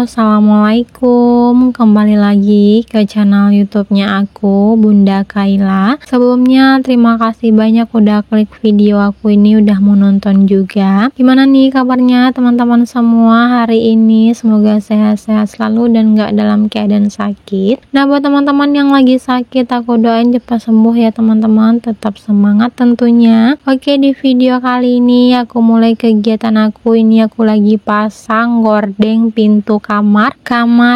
Assalamualaikum. Kembali lagi ke channel YouTube-nya aku, Bunda Kaila. Sebelumnya terima kasih banyak udah klik video aku ini, udah mau nonton juga. Gimana nih kabarnya teman-teman semua hari ini? Semoga sehat-sehat selalu dan gak dalam keadaan sakit. Nah, buat teman-teman yang lagi sakit, aku doain cepat sembuh ya teman-teman. Tetap semangat tentunya. Oke, di video kali ini aku mulai kegiatan aku ini. Aku lagi pasang gorden pintu kamar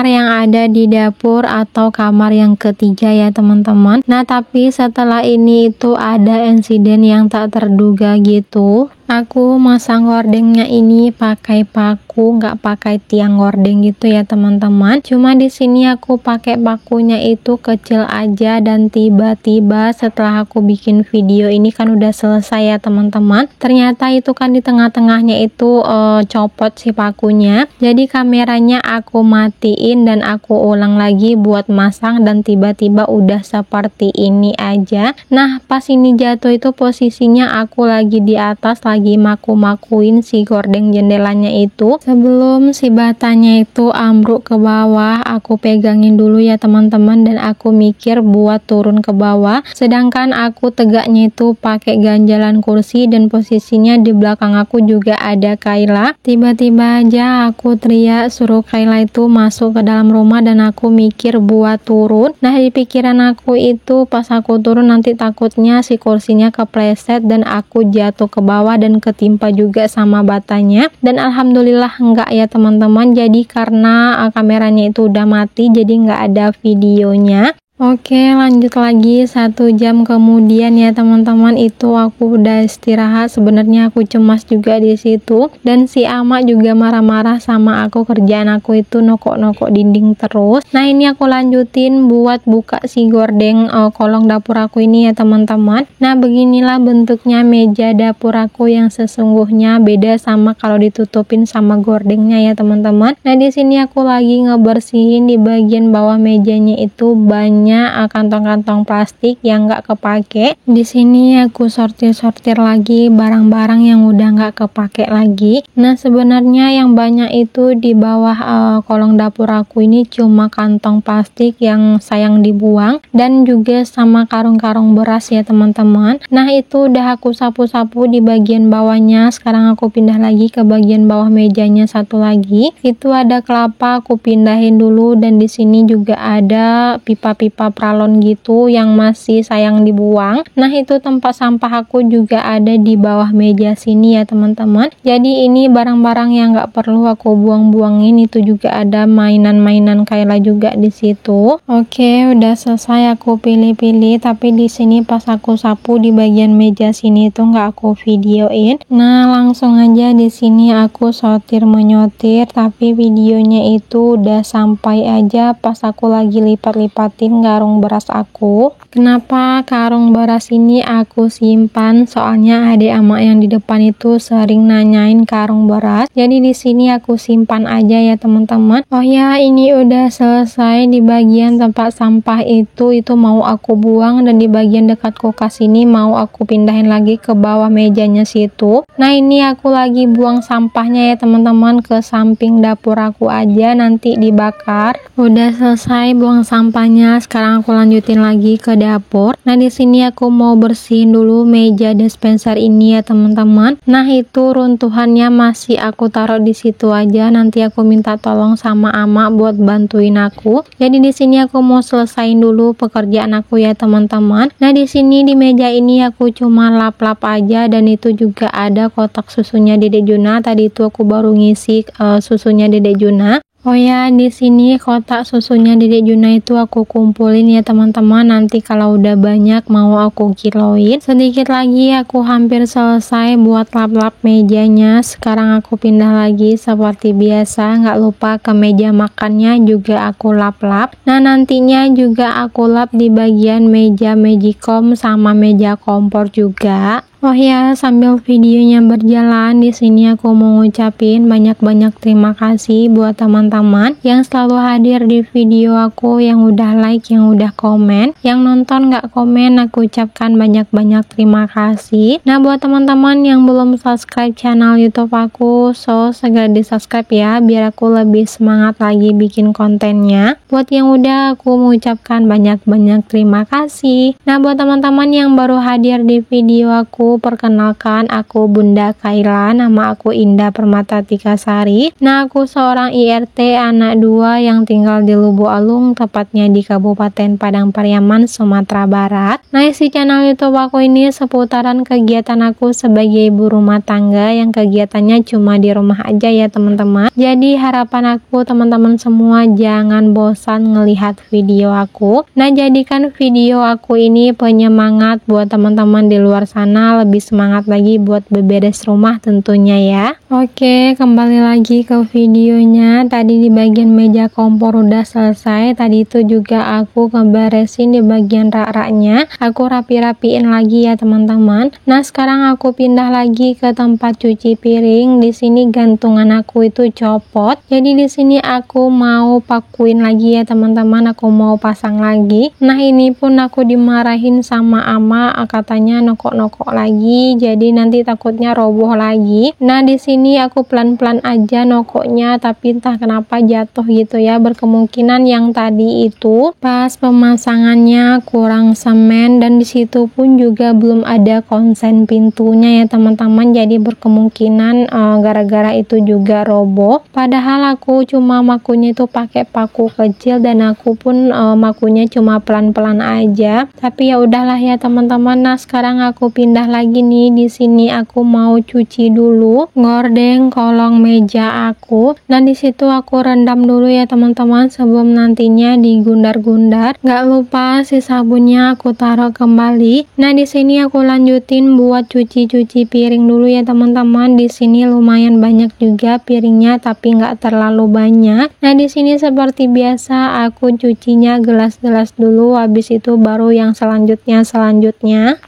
yang ada di dapur atau kamar yang ketiga ya teman-teman. Nah, tapi setelah ini itu ada insiden yang tak terduga gitu. Aku masang gordengnya ini pakai paku, nggak pakai tiang gordeng gitu ya teman-teman. Cuma di sini aku pakai pakunya itu kecil aja, dan tiba-tiba setelah aku bikin video ini kan udah selesai ya teman-teman. Ternyata itu kan di tengah-tengahnya itu copot si pakunya. Jadi kameranya aku matiin dan aku ulang lagi buat masang, dan tiba-tiba udah seperti ini aja. Nah, pas ini jatuh itu posisinya aku lagi di atas, lagi maku-makuin si gorden jendelanya itu. Sebelum si batanya itu ambruk ke bawah, aku pegangin dulu ya teman-teman, dan aku mikir buat turun ke bawah. Sedangkan aku tegaknya itu pakai ganjalan kursi, dan posisinya di belakang aku juga ada Kaila. Tiba-tiba aja aku teriak suruh Kaila itu masuk ke dalam rumah, dan aku mikir buat turun. Nah, di pikiran aku itu pas aku turun nanti takutnya si kursinya kepleset dan aku jatuh ke bawah dan ketimpa juga sama batanya. Dan alhamdulillah enggak ya teman-teman. Jadi karena kameranya itu udah mati, jadi enggak ada videonya. Oke, lanjut lagi 1 jam kemudian ya teman-teman, itu aku udah istirahat. Sebenarnya aku cemas juga di situ, dan si ama juga marah-marah sama aku. Kerjaan aku itu nokok-nokok dinding terus. Nah, ini aku lanjutin buat buka si gorden kolong dapur aku ini ya teman-teman. Nah, beginilah bentuknya meja dapur aku yang sesungguhnya, beda sama kalau ditutupin sama gordennya ya teman-teman. Nah, di sini aku lagi ngebersihin di bagian bawah mejanya itu banyak kantong-kantong plastik yang nggak kepake. Di sini aku sortir-sortir lagi barang-barang yang udah nggak kepake lagi. Nah, sebenarnya yang banyak itu di bawah kolong dapur aku ini cuma kantong plastik yang sayang dibuang, dan juga sama karung-karung beras ya teman-teman. Nah, itu udah aku sapu-sapu di bagian bawahnya. Sekarang aku pindah lagi ke bagian bawah mejanya satu lagi. Itu ada kelapa, aku pindahin dulu, dan di sini juga ada pipa-pipa pralon gitu yang masih sayang dibuang. Nah, itu tempat sampah aku juga ada di bawah meja sini ya teman-teman. Jadi ini barang-barang yang nggak perlu aku buang-buangin. Itu juga ada mainan-mainan Kaila juga di situ. Oke, udah selesai aku pilih-pilih, tapi di sini pas aku sapu di bagian meja sini itu nggak aku videoin. Nah, langsung aja di sini aku sortir menyotir, tapi videonya itu udah sampai aja pas aku lagi lipat-lipatin karung beras aku. Kenapa karung beras ini aku simpan? Soalnya adik ama yang di depan itu sering nanyain karung beras. Jadi di sini aku simpan aja ya teman-teman. Oh ya, ini udah selesai di bagian tempat sampah itu mau aku buang, dan di bagian dekat kulkas ini mau aku pindahin lagi ke bawah mejanya situ. Nah, ini aku lagi buang sampahnya ya teman-teman ke samping dapur aku aja, nanti dibakar. Udah selesai buang sampahnya. Sekarang aku lanjutin lagi ke dapur. Nah, di sini aku mau bersihin dulu meja dispenser ini ya teman-teman. Nah, itu runtuhannya masih aku taruh di situ aja. Nanti aku minta tolong sama ama buat bantuin aku. Jadi di sini aku mau selesain dulu pekerjaan aku ya teman-teman. Nah, di sini di meja ini aku cuma lap-lap aja, dan itu juga ada kotak susunya Dedek Juna. Tadi itu aku baru ngisi susunya Dedek Juna. Oh ya, di sini kotak susunya Dedek Juna itu aku kumpulin ya teman-teman. Nanti kalau udah banyak mau aku kiloin. Sedikit lagi aku hampir selesai buat lap-lap mejanya. Sekarang aku pindah lagi seperti biasa. Nggak lupa ke meja makannya juga aku lap-lap. Nah, nantinya juga aku lap di bagian meja magicom sama meja kompor juga. Oh ya, sambil videonya berjalan, di sini aku mau ngucapin banyak-banyak terima kasih buat teman-teman teman-teman yang selalu hadir di video aku, yang udah like, yang udah komen, yang nonton gak komen, aku ucapkan banyak-banyak terima kasih. Nah, buat teman-teman yang belum subscribe channel YouTube aku, so segera di subscribe ya, biar aku lebih semangat lagi bikin kontennya. Buat yang udah, aku mengucapkan banyak-banyak terima kasih. Nah, buat teman-teman yang baru hadir di video aku, perkenalkan aku Bunda Kaila, nama aku Indah Permata Tikasari. Nah, aku seorang IRT anak 2 yang tinggal di Lubuk Alung, tepatnya di Kabupaten Padang Pariaman, Sumatera Barat. Nah, isi channel YouTube aku ini seputaran kegiatan aku sebagai ibu rumah tangga yang kegiatannya cuma di rumah aja ya teman-teman. Jadi harapan aku teman-teman semua jangan bosan ngelihat video aku. Nah, jadikan video aku ini penyemangat buat teman-teman di luar sana lebih semangat lagi buat beberes rumah tentunya ya. Oke, kembali lagi ke videonya. Tadi di bagian meja kompor udah selesai. Tadi itu juga aku ngeberesin di bagian rak-raknya. Aku rapi-rapiin lagi ya teman-teman. Nah, sekarang aku pindah lagi ke tempat cuci piring. Di sini gantungan aku itu copot. Jadi di sini aku mau pakuin lagi ya teman-teman. Aku mau pasang lagi. Nah, ini pun aku dimarahin sama ama, katanya nokok-nokok lagi. Jadi nanti takutnya roboh lagi. Nah, di sini aku pelan-pelan aja nokoknya, tapi entah kenapa jatuh gitu ya. Berkemungkinan yang tadi itu pas pemasangannya kurang semen, dan disitu pun juga belum ada konsen pintunya ya teman-teman. Jadi berkemungkinan gara-gara itu juga roboh. Padahal aku cuma makunya itu pakai paku kecil, dan aku pun makunya cuma pelan-pelan aja. Tapi ya udahlah ya teman-teman. Nah, sekarang aku pindah lagi nih. Di sini aku mau cuci dulu gorden kolong meja aku. Nah, di situ aku rendam dulu ya teman-teman sebelum nantinya digundar-gundar. Gak lupa si sabunnya aku taruh kembali. Nah, di sini aku lanjutin buat cuci-cuci piring dulu ya teman-teman. Di sini lumayan banyak juga piringnya, tapi nggak terlalu banyak. Nah, di sini seperti biasa aku cucinya gelas-gelas dulu, habis itu baru yang selanjutnya.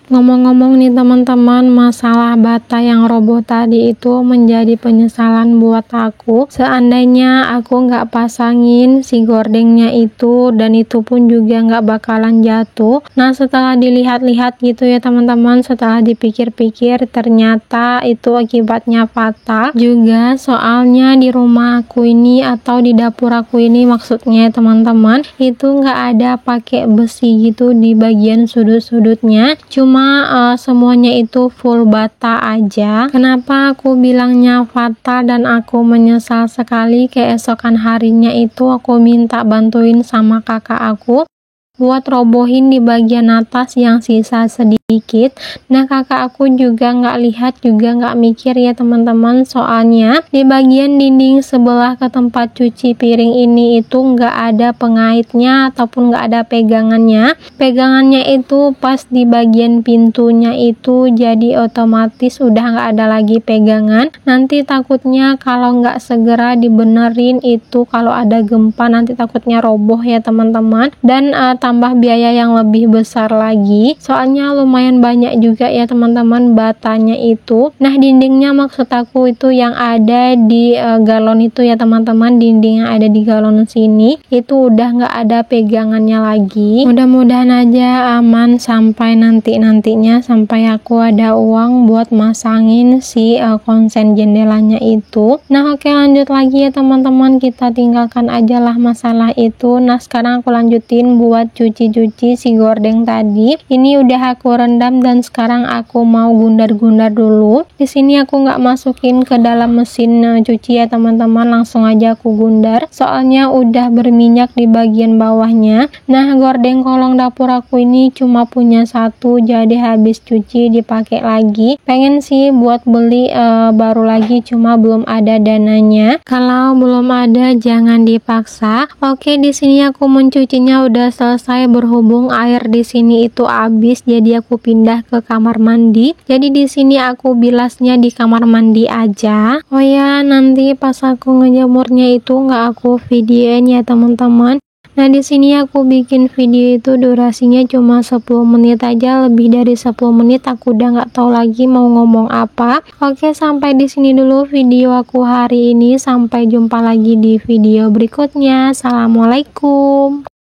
Ngomong-ngomong nih teman-teman, masalah bata yang roboh tadi itu menjadi penyesalan buat aku. Seandainya aku nggak pasangin si gordengnya itu, dan itu pun juga nggak bakalan jatuh. Nah, setelah dilihat-lihat gitu ya teman-teman, setelah dipikir-pikir, ternyata itu akibatnya fatal juga. Soalnya di rumah aku ini atau di dapur aku ini maksudnya teman-teman, itu nggak ada pakai besi gitu di bagian sudut-sudutnya, cuma semuanya itu full bata aja. Kenapa aku bilangnya fatal dan aku menyesal sekali? Keesokan harinya itu aku minta bantuin sama kakak aku buat robohin di bagian atas yang sisa sedikit. Nah, kakak aku juga nggak lihat, juga nggak mikir ya teman-teman. Soalnya di bagian dinding sebelah ke tempat cuci piring ini itu nggak ada pengaitnya ataupun nggak ada pegangannya. Pegangannya itu pas di bagian pintunya itu, jadi otomatis udah nggak ada lagi pegangan. Nanti takutnya kalau nggak segera dibenerin itu, kalau ada gempa nanti takutnya roboh ya teman-teman. Dan tambah biaya yang lebih besar lagi, soalnya lumayan banyak juga ya teman-teman batanya itu. Nah, dindingnya maksud aku itu yang ada di galon itu ya teman-teman, dinding yang ada di galon sini itu udah nggak ada pegangannya lagi. Mudah-mudahan aja aman sampai nantinya sampai aku ada uang buat masangin si konsen jendelanya itu. Nah, oke, lanjut lagi ya teman-teman, kita tinggalkan aja lah masalah itu. Nah, sekarang aku lanjutin buat cuci-cuci si gorden tadi. Ini udah aku rendam dan sekarang aku mau gundar-gundar dulu. Di sini aku nggak masukin ke dalam mesin cuci ya teman-teman, langsung aja aku gundar. Soalnya udah berminyak di bagian bawahnya. Nah, gorden kolong dapur aku ini cuma punya satu, jadi habis cuci dipakai lagi. Pengen sih buat beli baru lagi, cuma belum ada dananya. Kalau belum ada jangan dipaksa. Oke, di sini aku mencucinya udah selesai. Berhubung air di sini itu habis, jadi aku pindah ke kamar mandi. Jadi di sini aku bilasnya di kamar mandi aja. Oh ya, nanti pas aku ngejemurnya itu nggak aku videoin ya teman-teman. Nah, di sini aku bikin video itu durasinya cuma 10 menit aja, lebih dari 10 menit aku udah nggak tahu lagi mau ngomong apa. Oke, sampai di sini dulu video aku hari ini. Sampai jumpa lagi di video berikutnya. Assalamualaikum.